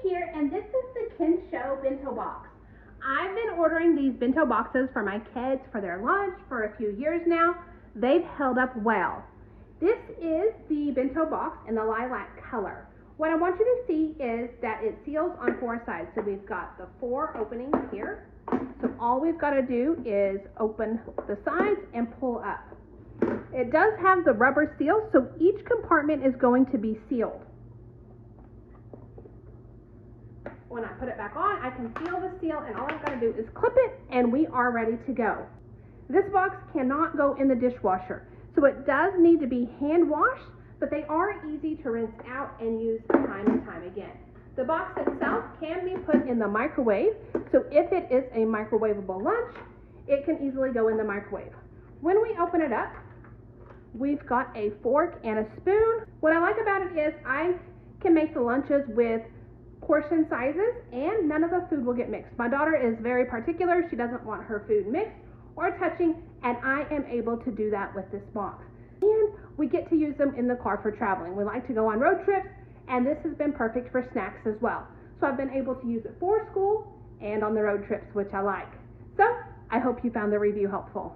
here, and this is the Kinsho Bento Box. I've been ordering these bento boxes for my kids for their lunch for a few years now. They've held up well. This is the bento box in the lilac color. What I want you to see is that it seals on 4 sides. So we've got the 4 openings here. So all we've got to do is open the sides and pull up. It does have the rubber seal, so each compartment is going to be sealed. When I put it back on, I can feel the seal, and all I've got to do is clip it, and we are ready to go. This box cannot go in the dishwasher, so it does need to be hand washed, but they are easy to rinse out and use time and time again. The box itself can be put in the microwave, so if it is a microwavable lunch, it can easily go in the microwave. When we open it up, we've got a fork and a spoon. What I like about it is I can make the lunches with portion sizes and none of the food will get mixed. My daughter is very particular. She doesn't want her food mixed or touching, and I am able to do that with this box. And we get to use them in the car for traveling. We like to go on road trips, and this has been perfect for snacks as well. So I've been able to use it for school and on the road trips, which I like. So I hope you found the review helpful.